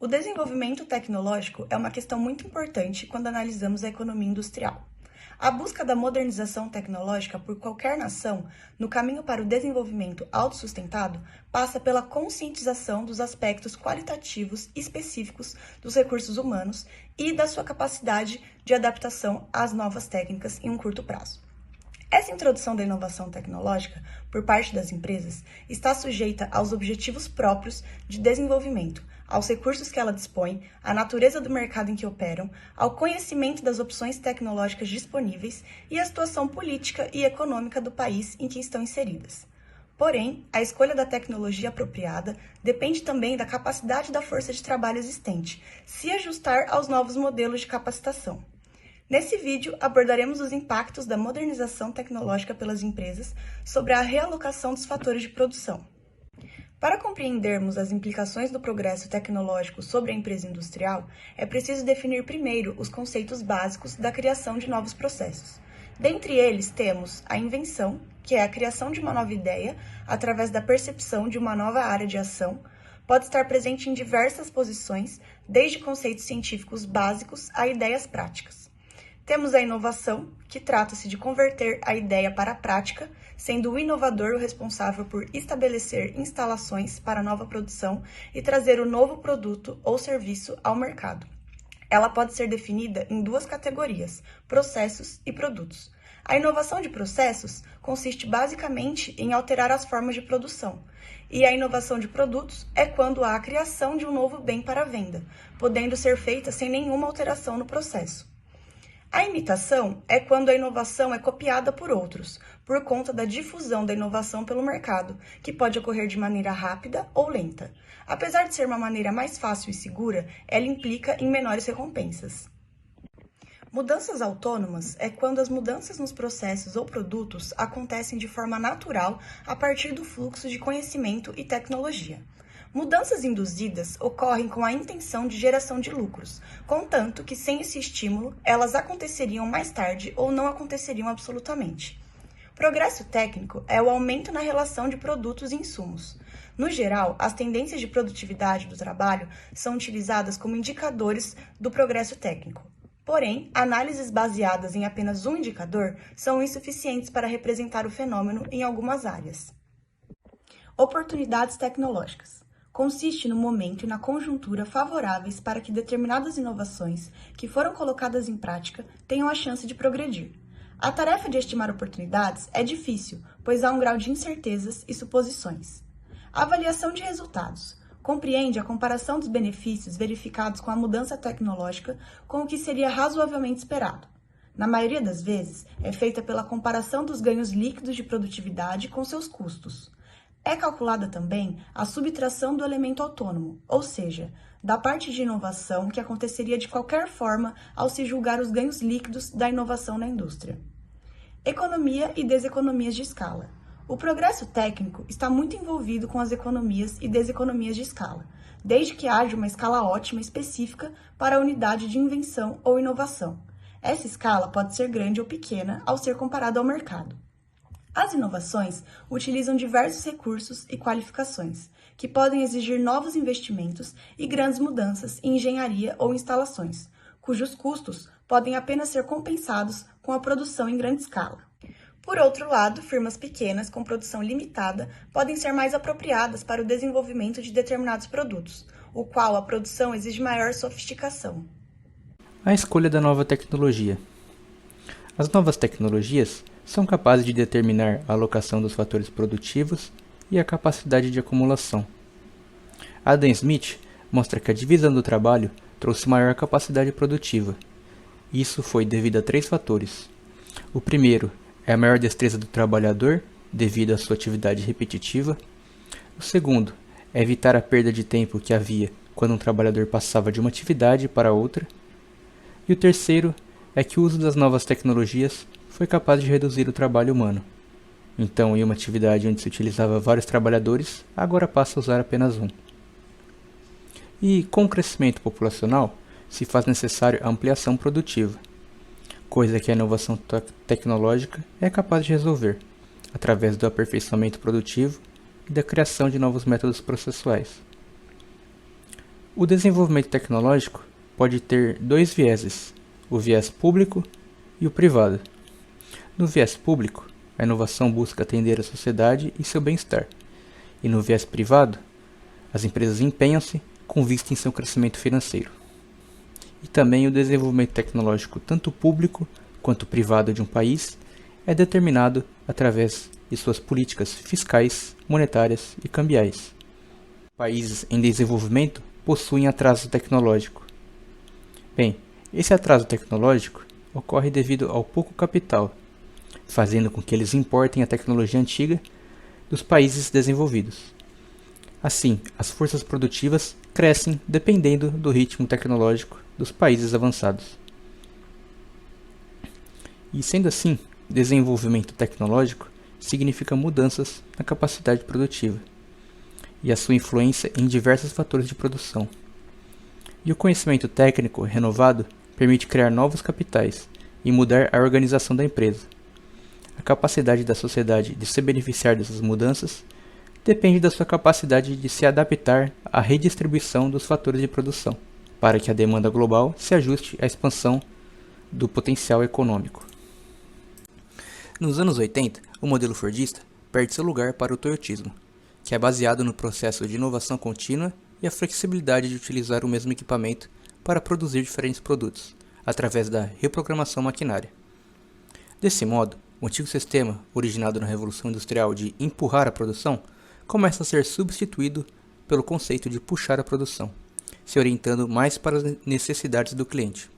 O desenvolvimento tecnológico é uma questão muito importante quando analisamos a economia industrial. A busca da modernização tecnológica por qualquer nação no caminho para o desenvolvimento autossustentado passa pela conscientização dos aspectos qualitativos específicos dos recursos humanos e da sua capacidade de adaptação às novas técnicas em um curto prazo. Essa introdução da inovação tecnológica por parte das empresas está sujeita aos objetivos próprios de desenvolvimento, aos recursos que ela dispõe, à natureza do mercado em que operam, ao conhecimento das opções tecnológicas disponíveis e à situação política e econômica do país em que estão inseridas. Porém, a escolha da tecnologia apropriada depende também da capacidade da força de trabalho existente, se ajustar aos novos modelos de capacitação. Nesse vídeo, abordaremos os impactos da modernização tecnológica pelas empresas sobre a realocação dos fatores de produção. Para compreendermos as implicações do progresso tecnológico sobre a empresa industrial, é preciso definir primeiro os conceitos básicos da criação de novos processos. Dentre eles, temos a invenção, que é a criação de uma nova ideia através da percepção de uma nova área de ação. Pode estar presente em diversas posições, desde conceitos científicos básicos a ideias práticas. Temos a inovação, que trata-se de converter a ideia para a prática, sendo o inovador o responsável por estabelecer instalações para nova produção e trazer o novo produto ou serviço ao mercado. Ela pode ser definida em duas categorias, processos e produtos. A inovação de processos consiste basicamente em alterar as formas de produção, e a inovação de produtos é quando há a criação de um novo bem para a venda, podendo ser feita sem nenhuma alteração no processo. A imitação é quando a inovação é copiada por outros, por conta da difusão da inovação pelo mercado, que pode ocorrer de maneira rápida ou lenta. Apesar de ser uma maneira mais fácil e segura, ela implica em menores recompensas. Mudanças autônomas é quando as mudanças nos processos ou produtos acontecem de forma natural a partir do fluxo de conhecimento e tecnologia. Mudanças induzidas ocorrem com a intenção de geração de lucros, contanto que sem esse estímulo, elas aconteceriam mais tarde ou não aconteceriam absolutamente. Progresso técnico é o aumento na relação de produtos e insumos. No geral, as tendências de produtividade do trabalho são utilizadas como indicadores do progresso técnico. Porém, análises baseadas em apenas um indicador são insuficientes para representar o fenômeno em algumas áreas. Oportunidades tecnológicas. Consiste no momento e na conjuntura favoráveis para que determinadas inovações que foram colocadas em prática tenham a chance de progredir. A tarefa de estimar oportunidades é difícil, pois há um grau de incertezas e suposições. A avaliação de resultados compreende a comparação dos benefícios verificados com a mudança tecnológica com o que seria razoavelmente esperado. Na maioria das vezes, é feita pela comparação dos ganhos líquidos de produtividade com seus custos. É calculada também a subtração do elemento autônomo, ou seja, da parte de inovação que aconteceria de qualquer forma ao se julgar os ganhos líquidos da inovação na indústria. Economia e deseconomias de escala. O progresso técnico está muito envolvido com as economias e deseconomias de escala, desde que haja uma escala ótima específica para a unidade de invenção ou inovação. Essa escala pode ser grande ou pequena ao ser comparada ao mercado. As inovações utilizam diversos recursos e qualificações, que podem exigir novos investimentos e grandes mudanças em engenharia ou instalações, cujos custos podem apenas ser compensados com a produção em grande escala. Por outro lado, firmas pequenas com produção limitada podem ser mais apropriadas para o desenvolvimento de determinados produtos, o qual a produção exige maior sofisticação. A escolha da nova tecnologia. As novas tecnologias são capazes de determinar a alocação dos fatores produtivos e a capacidade de acumulação. Adam Smith mostra que a divisão do trabalho trouxe maior capacidade produtiva. Isso foi devido a 3 fatores. O primeiro é a maior destreza do trabalhador, devido à sua atividade repetitiva. O segundo é evitar a perda de tempo que havia quando um trabalhador passava de uma atividade para outra. E o terceiro é que o uso das novas tecnologias foi capaz de reduzir o trabalho humano. Então, em uma atividade onde se utilizava vários trabalhadores, agora passa a usar apenas um. E, com o crescimento populacional, se faz necessário a ampliação produtiva, coisa que a inovação tecnológica é capaz de resolver, através do aperfeiçoamento produtivo e da criação de novos métodos processuais. O desenvolvimento tecnológico pode ter dois vieses, o viés público e o privado. No viés público, a inovação busca atender a sociedade e seu bem-estar, e no viés privado, as empresas empenham-se com vista em seu crescimento financeiro. E também o desenvolvimento tecnológico, tanto público quanto privado de um país, é determinado através de suas políticas fiscais, monetárias e cambiais. Países em desenvolvimento possuem atraso tecnológico. Bem, esse atraso tecnológico ocorre devido ao pouco capital, fazendo com que eles importem a tecnologia antiga dos países desenvolvidos. Assim, as forças produtivas crescem dependendo do ritmo tecnológico dos países avançados. E sendo assim, desenvolvimento tecnológico significa mudanças na capacidade produtiva e a sua influência em diversos fatores de produção. E o conhecimento técnico renovado permite criar novos capitais e mudar a organização da empresa. A capacidade da sociedade de se beneficiar dessas mudanças depende da sua capacidade de se adaptar à redistribuição dos fatores de produção, para que a demanda global se ajuste à expansão do potencial econômico. Nos anos 80, o modelo fordista perde seu lugar para o toyotismo, que é baseado no processo de inovação contínua e a flexibilidade de utilizar o mesmo equipamento para produzir diferentes produtos, através da reprogramação maquinária. Desse modo, o antigo sistema, originado na Revolução Industrial de empurrar a produção, começa a ser substituído pelo conceito de puxar a produção, se orientando mais para as necessidades do cliente.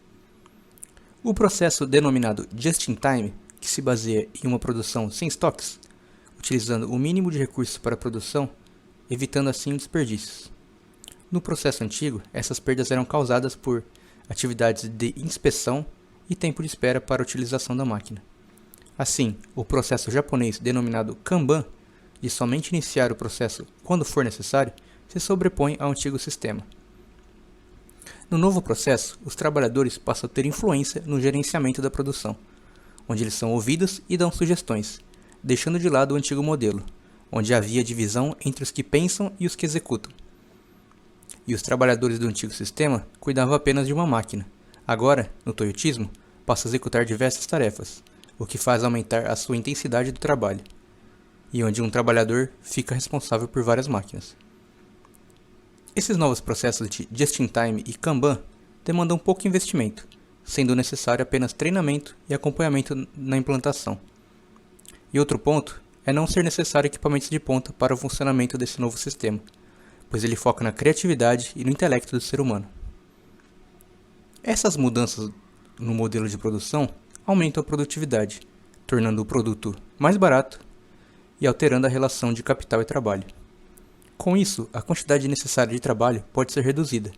O processo denominado Just-in-Time, que se baseia em uma produção sem estoques, utilizando o mínimo de recursos para a produção, evitando assim desperdícios. No processo antigo, essas perdas eram causadas por atividades de inspeção e tempo de espera para a utilização da máquina. Assim, o processo japonês denominado Kanban, de somente iniciar o processo quando for necessário, se sobrepõe ao antigo sistema. No novo processo, os trabalhadores passam a ter influência no gerenciamento da produção, onde eles são ouvidos e dão sugestões, deixando de lado o antigo modelo, onde havia divisão entre os que pensam e os que executam. E os trabalhadores do antigo sistema cuidavam apenas de uma máquina. Agora, no toyotismo, passam a executar diversas tarefas, o que faz aumentar a sua intensidade do trabalho, e onde um trabalhador fica responsável por várias máquinas. Esses novos processos de Just-in-Time e Kanban demandam pouco investimento, sendo necessário apenas treinamento e acompanhamento na implantação. E outro ponto é não ser necessário equipamentos de ponta para o funcionamento desse novo sistema, pois ele foca na criatividade e no intelecto do ser humano. Essas mudanças no modelo de produção aumentam a produtividade, tornando o produto mais barato e alterando a relação de capital e trabalho. Com isso, a quantidade necessária de trabalho pode ser reduzida,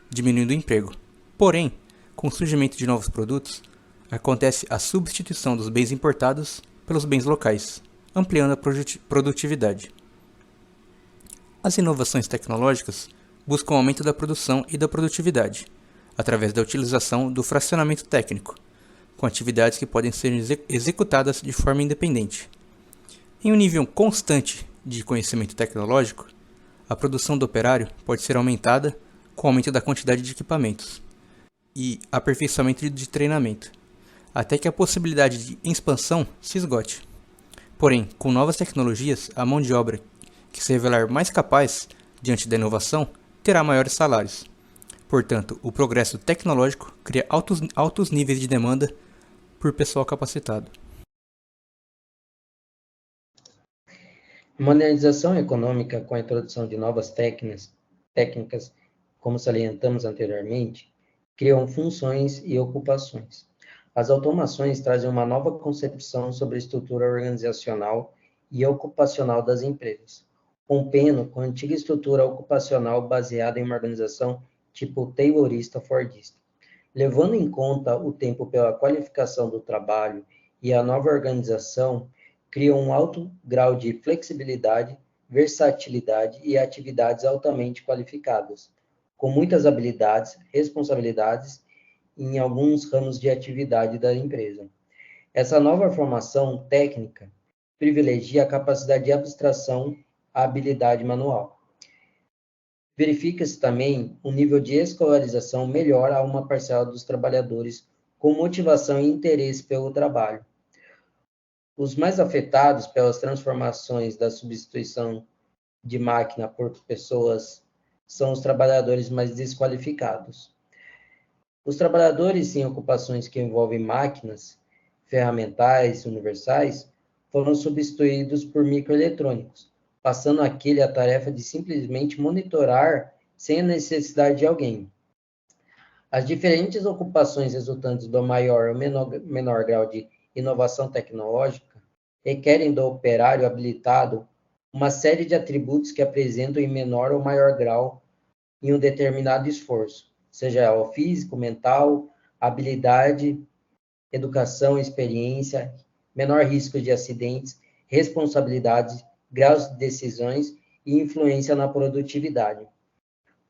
diminuindo o emprego. Porém, com o surgimento de novos produtos, acontece a substituição dos bens importados pelos bens locais, ampliando a produtividade. As inovações tecnológicas buscam o aumento da produção e da produtividade, através da utilização do fracionamento técnico, com atividades que podem ser executadas de forma independente. Em um nível constante de conhecimento tecnológico, a produção do operário pode ser aumentada com o aumento da quantidade de equipamentos e aperfeiçoamento de treinamento, até que a possibilidade de expansão se esgote. Porém, com novas tecnologias, a mão de obra que se revelar mais capaz diante da inovação terá maiores salários. Portanto, o progresso tecnológico cria altos níveis de demanda por pessoal capacitado. A modernização econômica com a introdução de novas técnicas, como salientamos anteriormente, criam funções e ocupações. As automações trazem uma nova concepção sobre a estrutura organizacional e ocupacional das empresas, rompendo com a antiga estrutura ocupacional baseada em uma organização tipo taylorista-fordista. Levando em conta o tempo pela qualificação do trabalho e a nova organização, criam um alto grau de flexibilidade, versatilidade e atividades altamente qualificadas, com muitas habilidades, responsabilidades em alguns ramos de atividade da empresa. Essa nova formação técnica privilegia a capacidade de abstração à habilidade manual. Verifica-se também um nível de escolarização melhor a uma parcela dos trabalhadores com motivação e interesse pelo trabalho. Os mais afetados pelas transformações da substituição de máquina por pessoas são os trabalhadores mais desqualificados. Os trabalhadores em ocupações que envolvem máquinas, ferramentais universais, foram substituídos por microeletrônicos, passando aquele a tarefa de simplesmente monitorar sem a necessidade de alguém. As diferentes ocupações resultantes do maior ou menor grau de inovação tecnológica requerem do operário habilitado uma série de atributos que apresentam em menor ou maior grau em um determinado esforço, seja o físico, mental, habilidade, educação, experiência, menor risco de acidentes, responsabilidades, graus de decisões e influência na produtividade.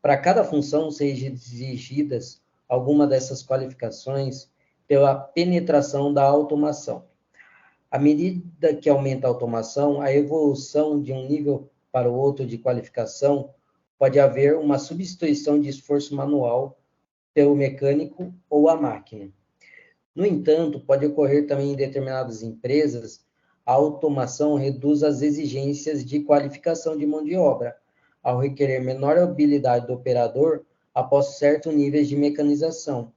Para cada função sejam exigidas alguma dessas qualificações pela penetração da automação. À medida que aumenta a automação, a evolução de um nível para o outro de qualificação, pode haver uma substituição de esforço manual pelo mecânico ou a máquina. No entanto, pode ocorrer também em determinadas empresas, a automação reduz as exigências de qualificação de mão de obra, ao requerer menor habilidade do operador após certos níveis de mecanização,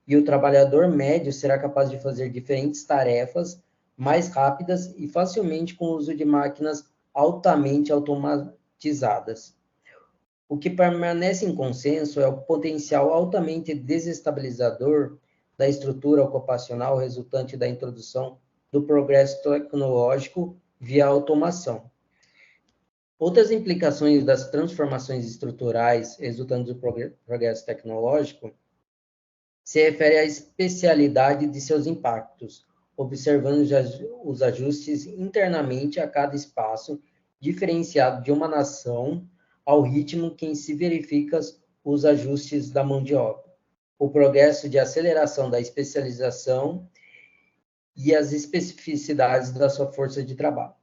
e o trabalhador médio será capaz de fazer diferentes tarefas mais rápidas e facilmente com o uso de máquinas altamente automatizadas. O que permanece em consenso é o potencial altamente desestabilizador da estrutura ocupacional resultante da introdução do progresso tecnológico via automação. Outras implicações das transformações estruturais resultantes do progresso tecnológico se refere à especialidade de seus impactos, observando os ajustes internamente a cada espaço diferenciado de uma nação ao ritmo que se verificam os ajustes da mão de obra, o progresso de aceleração da especialização e as especificidades da sua força de trabalho.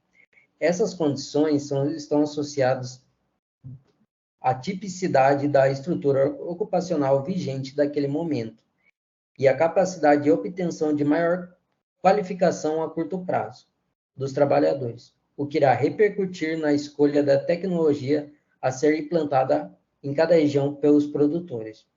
Essas condições estão associadas à tipicidade da estrutura ocupacional vigente daquele momento e à capacidade de obtenção de maior qualificação a curto prazo dos trabalhadores, o que irá repercutir na escolha da tecnologia a ser implantada em cada região pelos produtores.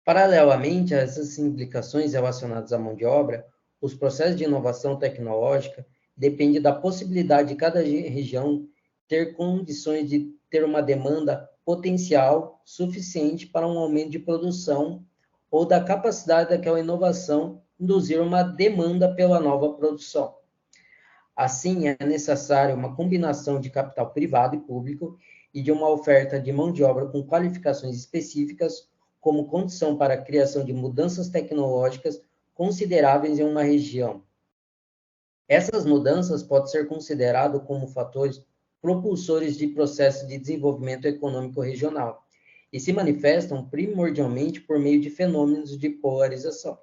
Paralelamente a essas implicações relacionadas à mão de obra, os processos de inovação tecnológica dependem da possibilidade de cada região ter condições de ter uma demanda potencial suficiente para um aumento de produção ou da capacidade daquela inovação induzir uma demanda pela nova produção. Assim, é necessária uma combinação de capital privado e público e de uma oferta de mão de obra com qualificações específicas como condição para a criação de mudanças tecnológicas consideráveis em uma região. Essas mudanças podem ser consideradas como fatores propulsores de processos de desenvolvimento econômico regional e se manifestam primordialmente por meio de fenômenos de polarização.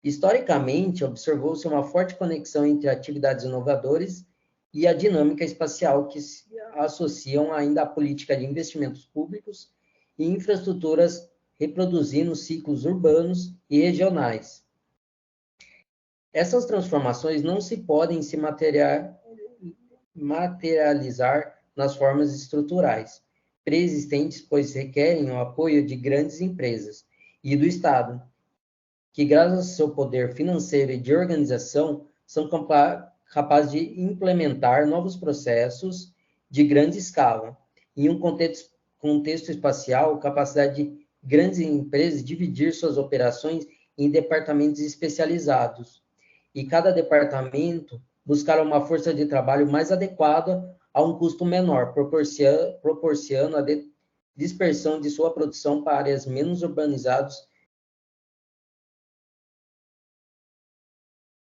Historicamente, observou-se uma forte conexão entre atividades inovadoras e a dinâmica espacial que se associam ainda à política de investimentos públicos e infraestruturas reproduzindo ciclos urbanos e regionais. Essas transformações não se podem se materializar nas formas estruturais preexistentes, pois requerem o apoio de grandes empresas e do Estado, que, graças ao seu poder financeiro e de organização, são capazes de implementar novos processos de grande escala. Em um contexto espacial, capacidade de grandes empresas dividir suas operações em departamentos especializados, e cada departamento buscar uma força de trabalho mais adequada a um custo menor, proporcionando a dispersão de sua produção para áreas menos urbanizadas